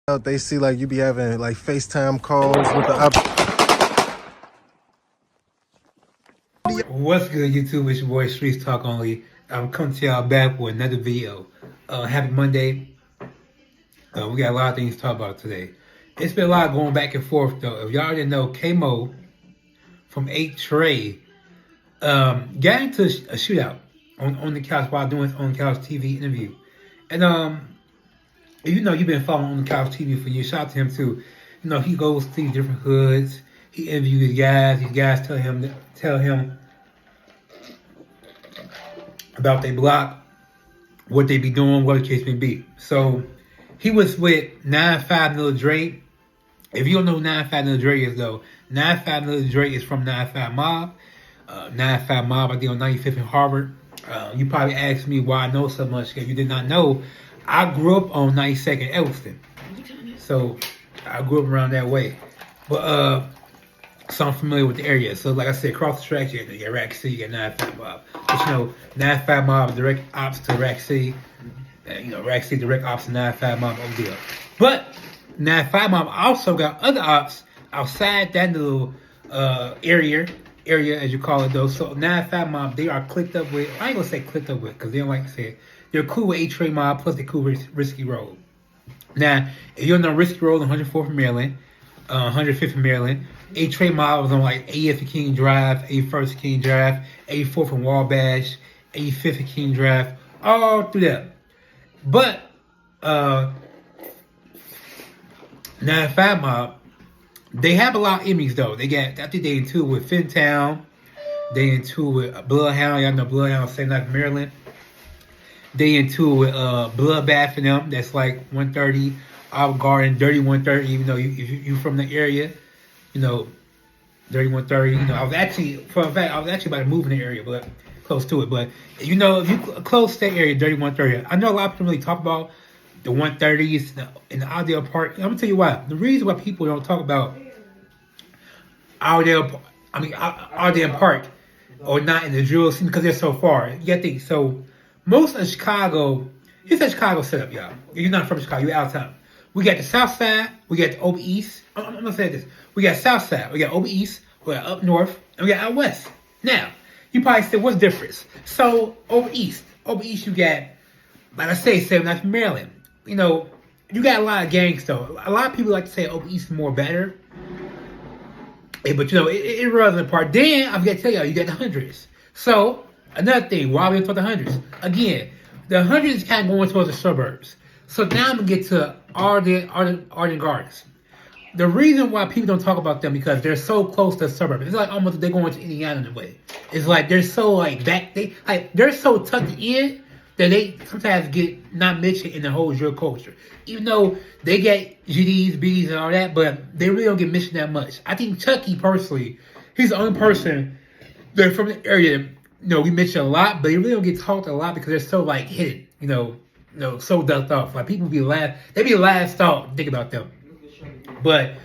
They see like you be having like FaceTime calls with the up. What's good, YouTube? It's your boy Streets Talk Only. I'm coming to y'all back with another video. Happy Monday. We got a lot of things to talk about today. It's been a lot going back and forth though. If y'all didn't know, Kaymoe from 8 Trey got into a shootout on the couch while doing his On Couch TV interview. And you know you've been following On the Couch TV for years. Shout out to him too. You know, he goes to these different hoods. He interviews these guys. These guys tell him about their block, what they be doing, what the case may be. So he was with 9-5 Lil Dre. If you don't know who 9-5 Lil Dre is though, 9-5 Lil Dre is from 9-5 Mobb. 9-5 Mobb, I did on 95th in Harvard. You probably asked me why I know so much. If you did not know, I grew up on 92nd Elston. So I grew up around that way. But so I'm familiar with the area. So like I said, across the tracks, you got Rack City, you got 9-5 Mobb. But you know, 9-5 Mobb direct ops to Rack City. You know, Rack City direct ops to 9-5 Mobb ODL. But 9-5 Mobb also got other ops outside that little area as you call it though. So 9-5 Mobb, they are clicked up with, I ain't gonna say clicked up with, because they don't like to say it. They're cool with 8 Trey Mobb, plus they're cool with Risky Road. Now, if you don't know Risky Road on 104th Maryland, 105th Maryland, 8 Trey Mobb was on like 80th and King Drive, 81st King Drive, 84th and Wabash, 85th and King Drive, all through that. But 9-5 Mobb, they have a lot of enemies though. They got, I think they into it with Fintown, they into it with Bloodhound. Y'all know Bloodhound, same like Maryland. They into it with Bloodbath and them. That's like 130 Olive Garden, Dirty 130. Even though you from the area, you know, Dirty 130. You know, I was actually about to move in the area, but close to it. But you know, if you close to that area, Dirty 130. I know a lot of people really talk about the 130s in the Aldale Park. I'm gonna tell you why. The reason why people don't talk about Aldale Park or not in the drill scene because they're so far. You gotta think. So most of Chicago, here's a Chicago setup, y'all. If you're not from Chicago, you're out of town. We got the South Side, we got the Over East. I'm gonna say this. We got South Side, we got Over East, we got up north, and we got out west. Now, you probably say, what's the difference? So Over East, you got, like I say, 7th Maryland. You know, you got a lot of gangs though. A lot of people like to say Over East is more better. But you know, it runs apart. Then I'm gonna tell y'all, you got the hundreds. So another thing, why we talk the hundreds? Again, the hundreds kind of going towards the suburbs. So now I'm gonna get to Arden Gardens. The reason why people don't talk about them because they're so close to the suburbs. It's like almost they're going to Indiana in a way. It's like they're so like back. They're so tucked in that they sometimes get not mentioned in the whole drill culture. Even though they get GDs, BDs, and all that, but they really don't get mentioned that much. I think Chucky personally, he's the only person that from the area. You know, we mention a lot, but they really don't get talked a lot because they're so like hidden. You know, so ducked off. Like people be they be last thought think about them. But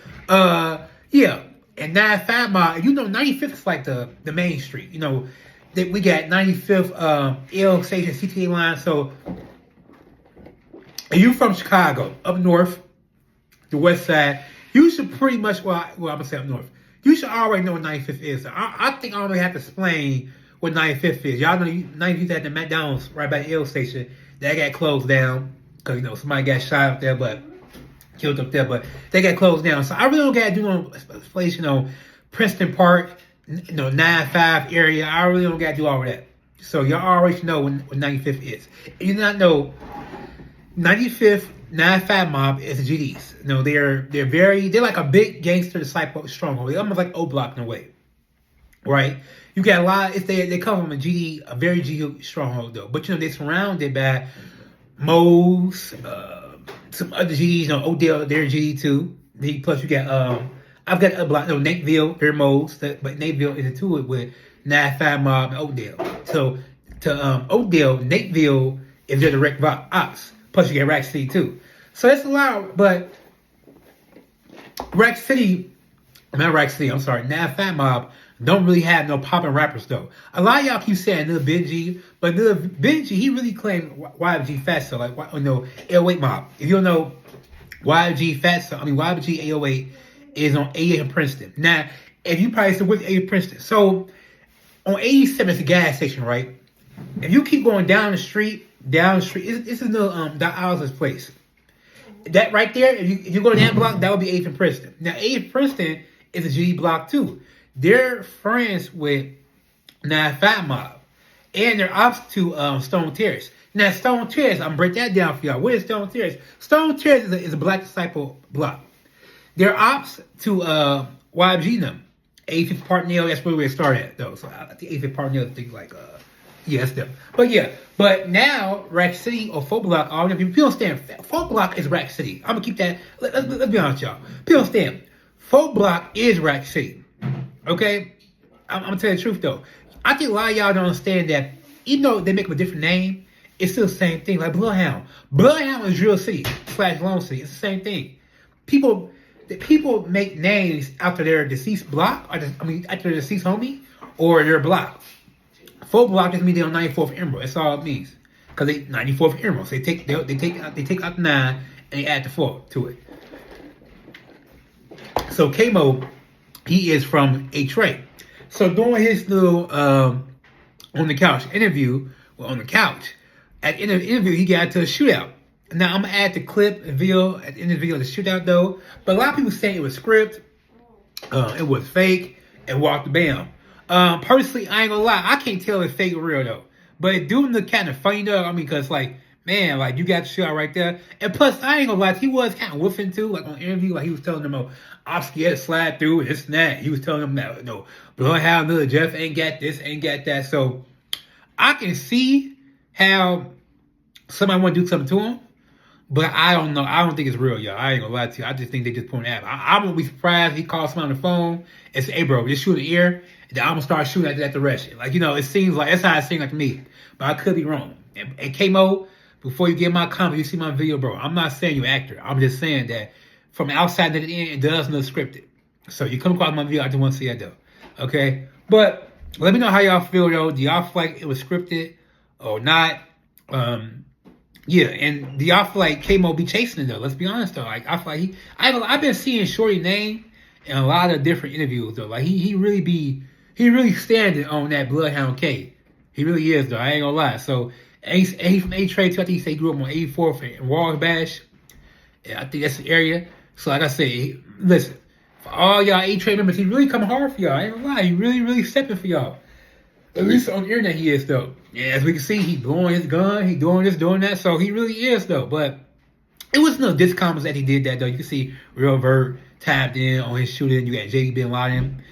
yeah, and 9-5 Mobb, you know, 95th is like the main street. You know, we got 95th L station CTA line. So if you from Chicago, up north, the west side, you should pretty much I'm gonna say up north. You should already know what 95th is. I think I don't really have to explain what 95th is. Y'all know 95th had the McDonald's right by the L station. That got closed down because, you know, somebody got shot up there, but killed up there, but they got closed down. So I really don't got to do no place, you know, Princeton Park, you know, 9-5 area. I really don't got to do all of that. So y'all already know what 95th is. If you do not know, 95th 9-5 Mobb is the GDs. You know, they're like a big gangster disciple stronghold. They're almost like O Block in a way, right? You got a lot. They come from a very GD stronghold though. But you know they're surrounded by Moes, some other GDs. You know, Odell, they're GD too. Plus you got I've got a block. No, Nateville, they're Moes, but Nateville is into it with 9-5 Mobb and Odell. So to Odell, Nateville is their direct ops. Plus you get Rack City too. So that's a lot. But Rack City, not Rack City. I'm sorry, 9-5 Mobb don't really have no popping rappers though. A lot of y'all keep saying Lil Benji, but Lil Benji, he really claimed YFG Faster, like, you know, L8 Mobb. If you don't know YG 808 is on 88 in Princeton. Now, if you probably said, what's 88 Princeton? So, on 87, it's a gas station, right? If you keep going down the street, it's in the Doc Island's place. That right there, if you go to that block, that would be 8th and Princeton. Now, 8th Princeton is a G block too. They're friends with Fat Mob, and they're ops to Stone Terrace. Now, Stone Terrace, I'm gonna break that down for y'all. What is Stone Terrace? Stone Terrace is a Black Disciple block. They're ops to YG them. 85th Parkdale, that's where we started at though. So I think 85th Parkdale, I think like yeah, that's them. But now Rack City or Folk Block, all them people understand. Folk Block is Rack City. I'm gonna keep that. Let's be honest, y'all. People understand. Folk Block is Rack City. Okay, I'm gonna tell you the truth though. I think a lot of y'all don't understand that. Even though they make them a different name, it's still the same thing. Like Bloodhound. Bloodhound is Drill City / Lone City. It's the same thing. People make names after their deceased block, after their deceased homie or their block. Folk Block just means they're on 94th Emerald. That's all it means. Because they 94th Emerald. So they take out the 9 and they add the 4 to it. So Kaymoe, he is from A Trey. So during his little on the couch interview, at the end of the interview, he got to a shootout. Now I'm gonna add the clip and video at the end of the video of the shootout though. But a lot of people saying it was script, it was fake, and walked the bam. Personally, I ain't gonna lie, I can't tell if fake or real though. But it do look kind of funny though. I mean, cause like, man, like you got the shootout right there. And plus, I ain't gonna lie, he was kind of woofing too, like on the interview, like he was telling them, I'm scared to slide through and this and that. He was telling them that, no, Bloodhound, Little Jeff ain't got this, ain't got that. So I can see how somebody want to do something to him. But I don't know. I don't think it's real, y'all. I ain't gonna lie to you. I just think they just put an app. I won't be surprised if he calls someone on the phone and say, hey, bro, just shoot in the air. And then I'm gonna start shooting at that direction. Like, it seems like, that's how it seems like to me. But I could be wrong. And Kaymoe, before you get my comment, you see my video, bro, I'm not saying you're an actor. I'm just saying that from the outside to the end, it does look scripted. So you come across my video, I just want to see that, though. Okay? But let me know how y'all feel, though. Do y'all feel like it was scripted or not? Yeah, and do y'all feel like Kaymoe be chasing it though? Let's be honest though. Like I feel like I've been seeing Shorty name in a lot of different interviews though. Like he really standing on that Bloodhound K. He really is though. I ain't gonna lie. So he from A Trade too. I think he said he grew up on 84th and Walls Bash. Yeah, I think that's the area. So like I said, listen, for all y'all A Trade members, he really coming hard for y'all. I ain't gonna lie. He really stepping for y'all. At least on the internet he is though. Yeah, as we can see, he blowing his gun, he doing this, doing that. So he really is though. But it was no discombos that he did that though. You can see Real Vert tapped in on his shooting. You got JD Bin Laden.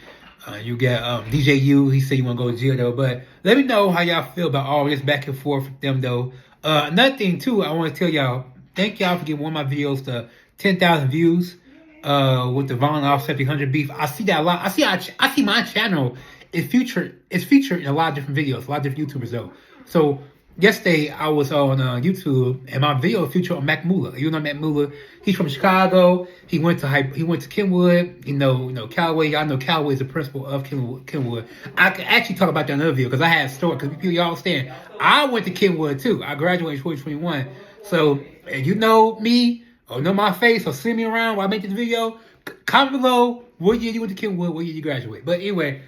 You got DJ U. He said you want to go to jail though. But let me know how y'all feel about all this back and forth with them though. Another thing too, I want to tell y'all, thank y'all for getting one of my videos to 10,000 views. With the Von Offset 100 beef. I see that a lot. I see my channel. It's featured in a lot of different videos, a lot of different YouTubers though. So yesterday I was on YouTube and my video featured on Mac Muller. You know Mac Muller, he's from Chicago. He went to Kenwood. You know Callaway. Y'all know Callaway is the principal of Kenwood. I can actually talk about that in another video because I had a story. Because y'all understand, I went to Kenwood too. I graduated in 2021. So and you know me or know my face or see me around while I make this video. Comment below what year you went to Kenwood, what year you graduated. But anyway.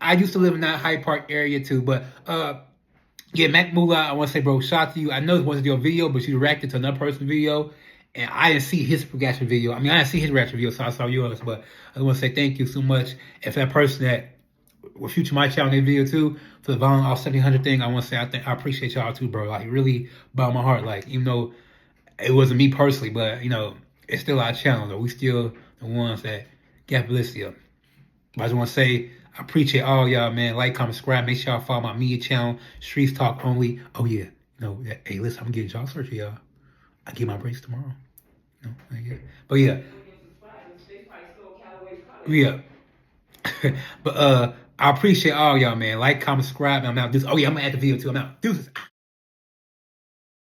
I used to live in that Hyde Park area too, but yeah, Mac Moolah, I want to say, bro, shout out to you. I know it wasn't your video, but you reacted to another person's video, and I didn't see his reaction video. I didn't see his reaction video, so I saw yours, but I want to say thank you so much. And for that person that will feature my channel in the video too, for the Volume Off 700 thing, I want to say I appreciate y'all too, bro. Like, really bowed my heart. Like, even though it wasn't me personally, but, it's still our channel, though. We still the ones that get publicity up. But I just want to say, I appreciate all y'all, man. Like, comment, subscribe. Make sure y'all follow my media channel, Streets Talk Only. Oh, yeah. Hey, listen, I'm getting job search for y'all. I get my breaks tomorrow. But, yeah. Yeah. But, I appreciate all y'all, man. Like, comment, subscribe. I'm out. Oh, yeah, I'm going to add the video, too. I'm out. Deuces.